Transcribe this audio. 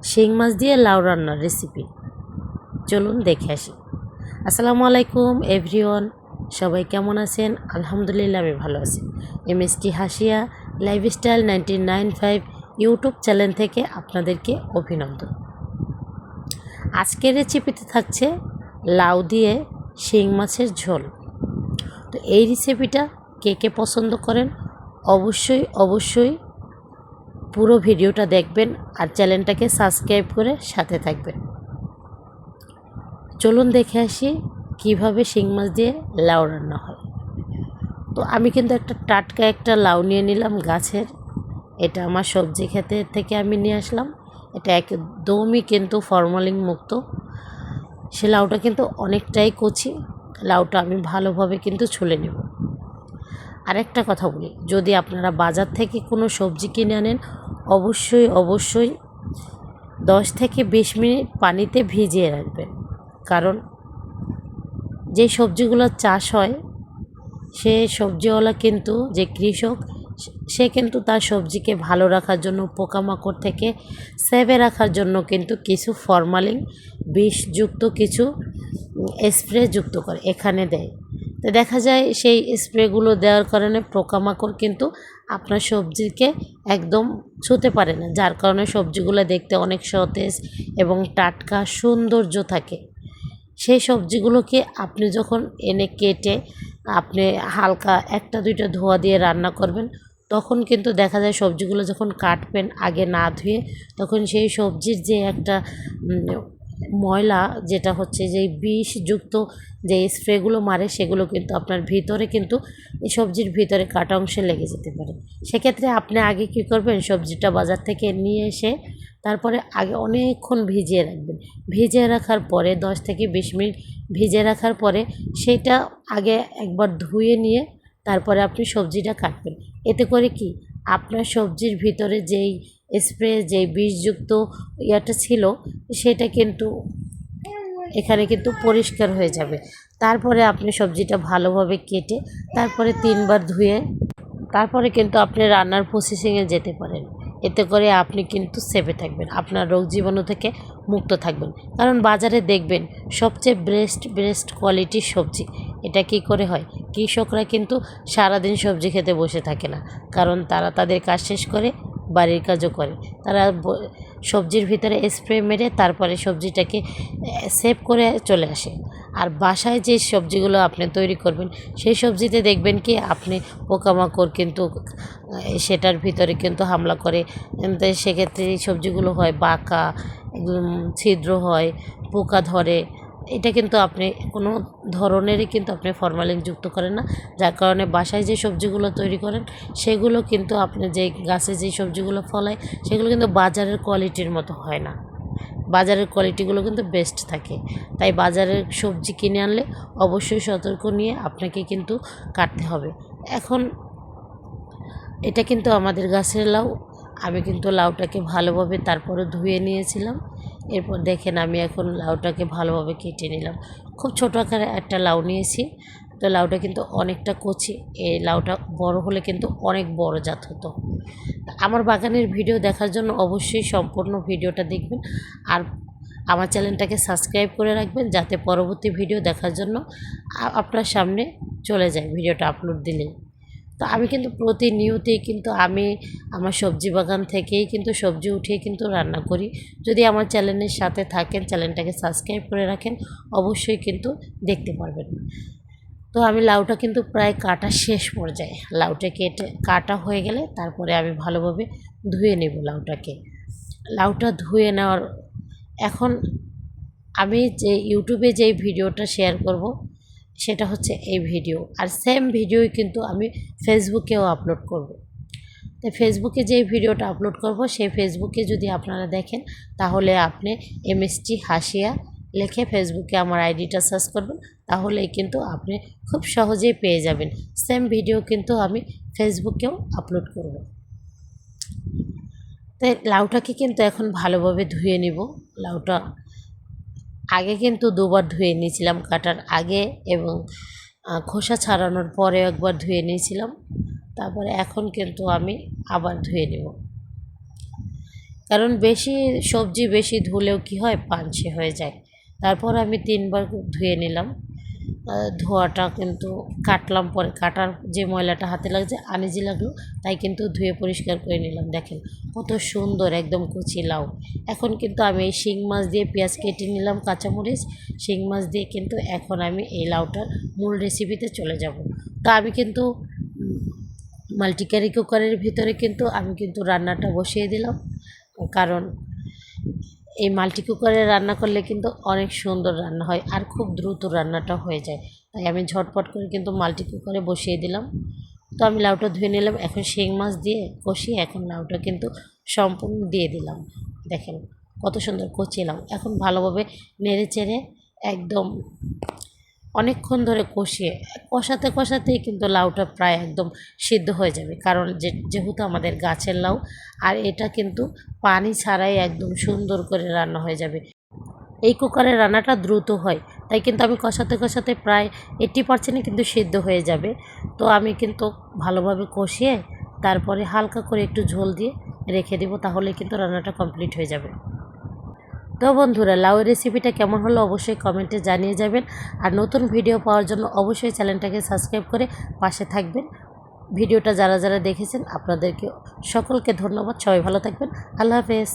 শিং মাছ দিয়ে লাউ রান্নার রেসিপি। চলুন দেখে আসি। আসসালামু আলাইকুম এভরিওয়ান, সবাই কেমন আছেন? আলহামদুলিল্লাহ আমি ভালো আছি। এমএসটি হাসিয়া লাইফস্টাইল 1995 ইউটিউব চ্যানেল থেকে আপনাদেরকে অভিনন্দন। আজকের রেসিপিতে থাকছে লাউ দিয়ে শিং মাছের ঝোল। তো এই রেসিপিটা কে কে পছন্দ করেন অবশ্যই পুরো ভিডিওটা দেখবেন আর চ্যানেলটাকে সাবস্ক্রাইব করে সাথে থাকবেন। চলুন দেখে আসি কিভাবে শিং মাছ দিয়ে লাউ রান্না হয়। তো আমি কিন্তু টাটকা একটা লাউ নিয়ে নিলাম গাছের। এটা আমার সবজি খেতে থেকে আমি নিয়ে আসলাম। এটা একদমই কিন্তু ফরমালিন মুক্ত। সে লাউটা কিন্তু অনেকটাই কচি। লাউটা আমি ভালোভাবে কিন্তু ছুলে নেব। আরেকটা কথা বলি, যদি আপনারা বাজার থেকে কোনো সবজি কিনে আনেন অবশ্যই 10 থেকে 20 মিনিট পানিতে ভিজিয়ে রাখবেন। কারণ যে সবজিগুলো চাষ হয় সে সবজিওয়ালা কিন্তু যে কৃষক সে কিন্তু তার সবজিকে ভালো রাখার জন্য, পোকামাকড় থেকে সেভে রাখার জন্য কিন্তু কিছু ফরমালিন বিষযুক্ত কিছু স্প্রে যুক্ত করে এখানে দেয়। তো দেখা যায় সেই স্প্রেগুলো দেওয়ার কারণে পোকামাকড় কিন্তু আপনার সবজিকে একদম ছুঁতে পারে না, যার কারণে সবজিগুলো দেখতে অনেক সতেজ এবং টাটকা সৌন্দর্য থাকে। সেই সবজিগুলোকে আপনি যখন এনে কেটে আপনি হালকা একটা দুইটা ধোয়া দিয়ে রান্না করবেন, তখন কিন্তু দেখা যায় সবজিগুলো যখন কাটবেন আগে না ধুয়ে, তখন সেই সবজির যে একটা ময়লা, যেটা হচ্ছে যে বিষযুক্ত যে স্প্রেগুলো মারে, সেগুলো কিন্তু আপনার ভিতরে কিন্তু এই সবজির ভিতরে কাটা অংশে লেগে যেতে পারে। সেক্ষেত্রে আপনি আগে কী করবেন, সবজিটা বাজার থেকে নিয়ে এসে তারপরে আগে অনেকক্ষণ ভিজিয়ে রাখবেন। ভিজিয়ে রাখার পরে 10 থেকে 20 মিনিট ভিজিয়ে রাখার পরে সেটা আগে একবার ধুয়ে নিয়ে তারপরে আপনি সবজিটা কাটবেন। এতে করে কি আপনার সবজির ভিতরে যেই স্প্রে যেই বিষযুক্ত ইয়াটা ছিল সেটা কিন্তু এখানে কিন্তু পরিষ্কার হয়ে যাবে। তারপরে আপনি সবজিটা ভালোভাবে কেটে তারপরে 3 বার ধুয়ে তারপরে কিন্তু আপনি রান্নার প্রসেসিংয়ে যেতে পারেন। এতে করে আপনি কিন্তু সেভে থাকবেন, আপনার রোগ জীবাণু থেকে মুক্ত থাকবেন। কারণ বাজারে দেখবেন সবচেয়ে বেস্ট কোয়ালিটির সবজি। এটা কি করে হয়, কৃষকরা কিন্তু সারাদিন সবজি খেতে বসে থাকে না, কারণ তারা তাদের কাজ শেষ করে বাড়ির কাজও করে। তারা সবজির ভিতরে স্প্রে মেরে তারপরে সবজিটাকে সেভ করে চলে আসে। আর বাসায় যে সবজিগুলো আপনি তৈরি করবেন সেই সবজিতে দেখবেন কি আপনি পোকামাকড় কিন্তু সেটার ভিতরে কিন্তু হামলা করে। সেক্ষেত্রে এই সবজিগুলো হয় বাঁকা, ছিদ্র হয়, পোকা ধরে। এটা কিন্তু আপনি কোনো ধরনেরই কিন্তু আপনি ফরমালিন যুক্ত করেন না, যার কারণে বাসায় যে সবজিগুলো তৈরি করেন সেগুলো কিন্তু আপনি যে গাছে যে সবজিগুলো ফলায় সেগুলো কিন্তু বাজারের কোয়ালিটির মতো হয় না। বাজারের কোয়ালিটিগুলো কিন্তু বেস্ট থাকে। তাই বাজারের সবজি কিনে আনলে অবশ্যই সতর্ক নিয়ে আপনাকে কিন্তু কাটতে হবে। এখন এটা কিন্তু আমাদের গাছের লাউ। আমি কিন্তু লাউটাকে ভালোভাবে তারপরে ধুয়ে নিয়েছিলাম। এরপর দেখেন আমি এখন লাউটাকে ভালোভাবে কেটে নিলাম। খুব ছোটো আকারে একটা লাউ নিয়েছি। তো লাউটা কিন্তু অনেকটা কচি। এই লাউটা বড় হলে কিন্তু অনেক বড় জাত হতো। আমার বাগানের ভিডিও দেখার জন্য অবশ্যই সম্পূর্ণ ভিডিওটা দেখবেন আর আমার চ্যানেলটাকে সাবস্ক্রাইব করে রাখবেন, যাতে পরবর্তী ভিডিও দেখার জন্য আপনার সামনে চলে যায় ভিডিওটা আপলোড দিলেই। তো আমি কিন্তু প্রতিনিয়তই কিন্তু আমি আমার সবজি বাগান থেকেই কিন্তু সবজি উঠিয়ে কিন্তু রান্না করি। যদি আমার চ্যানেলের সাথে থাকেন, চ্যানেলটাকে সাবস্ক্রাইব করে রাখেন, অবশ্যই কিন্তু দেখতে পারবেন। তো আমি লাউটা কিন্তু প্রায় কাটা শেষ পর্যায়ে। লাউটা কেটে কাটা হয়ে গেলে তারপরে আমি ভালোভাবে ধুয়ে নেব লাউটাকে। লাউটা ধুয়ে নেওয়ার এখন আমি যে ইউটিউবে যেই ভিডিওটা শেয়ার করব সেটা হচ্ছে এই ভিডিও, আর সেম ভিডিওই কিন্তু আমি ফেসবুকেও আপলোড করব। তাই ফেসবুকে যেই ভিডিওটা আপলোড করব সেই ফেসবুকে যদি আপনারা দেখেন, তাহলে আপনি এমএসটি হাসিয়া লিখে ফেসবুকে আমার আইডিটা সার্চ করবেন, তাহলেই কিন্তু আপনি খুব সহজেই পেয়ে যাবেন। সেম ভিডিও কিন্তু আমি ফেসবুকেও আপলোড করব। তাই লাউটাকে কিন্তু এখন ভালোভাবে ধুয়ে নিব। লাউটা আগে কিন্তু 2বার ধুয়ে নিয়েছিলাম কাটার আগে, এবং খোসা ছাড়ানোর পরে একবার ধুয়ে নিয়েছিলাম। তারপরে এখন কিন্তু আমি আবার ধুয়ে নেব। কারণ বেশি সবজি বেশি ধুলেও কি হয় পানসে হয়ে যায়। তারপর আমি 3 বার ধুয়ে নিলাম। ধোয়াটা কিন্তু কাটলাম, পরে কাটার যে ময়লাটা হাতে লাগছে আনইজি লাগলো, তাই কিন্তু ধুয়ে পরিষ্কার করে নিলাম। দেখেন কত সুন্দর একদম কচি লাউ। এখন কিন্তু আমি এই শিং মাছ দিয়ে পেঁয়াজ কেটে নিলাম, কাঁচামরিচ, শিং মাছ দিয়ে কিন্তু এখন আমি এই লাউটার মূল রেসিপিতে চলে যাব। তা আমি কিন্তু মাল্টিক্যারি কুকারের ভিতরে কিন্তু আমি কিন্তু রান্নাটা বসিয়ে দিলাম, কারণ এই মাল্টি কুকারে রান্না করলে কিন্তু অনেক সুন্দর রান্না হয় আর খুব দ্রুত রান্নাটা হয়ে যায়। তাই আমি ঝটপট করে কিন্তু মাল্টি কুকারে বসিয়ে দিলাম। তো আমি লাউটা ধুয়ে নিলাম, এখন শিং মাছ দিয়ে কষিয়ে এখন লাউটা কিন্তু সম্পূর্ণ দিয়ে দিলাম। দেখেন কত সুন্দর কচি লাউ। এখন ভালোভাবে নেড়ে চেড়ে একদম অনেকক্ষণ ধরে কষাতে কষাতেই কিন্তু লাউটা প্রায় একদম সিদ্ধ হয়ে যাবে, কারণ যেহেতু আমাদের গাছের লাউ আর এটা কিন্তু পানি ছাড়াই একদম সুন্দর করে রান্না হয়ে যাবে। এই কুকারের রান্নাটা দ্রুত হয়, তাই কিন্তু আমি কষাতে কষাতে প্রায় 80% কিন্তু সিদ্ধ হয়ে যাবে। তো আমি কিন্তু ভালোভাবে কষিয়ে তারপরে হালকা করে একটু ঝোল দিয়ে রেখে দেবো, তাহলে কিন্তু রান্নাটা কমপ্লিট হয়ে যাবে। তো বন্ধুরা, লাউয়ের রেসিপিটা কেমন হলো অবশ্যই কমেন্টে জানিয়ে যাবেন। আর নতুন ভিডিও পাওয়ার জন্য অবশ্যই চ্যানেলটাকে সাবস্ক্রাইব করে পাশে থাকবেন। ভিডিওটা যারা যারা দেখেছেন আপনাদেরকে সকলকে ধন্যবাদ। সবাই ভালো থাকবেন। আল্লাহ হাফেজ।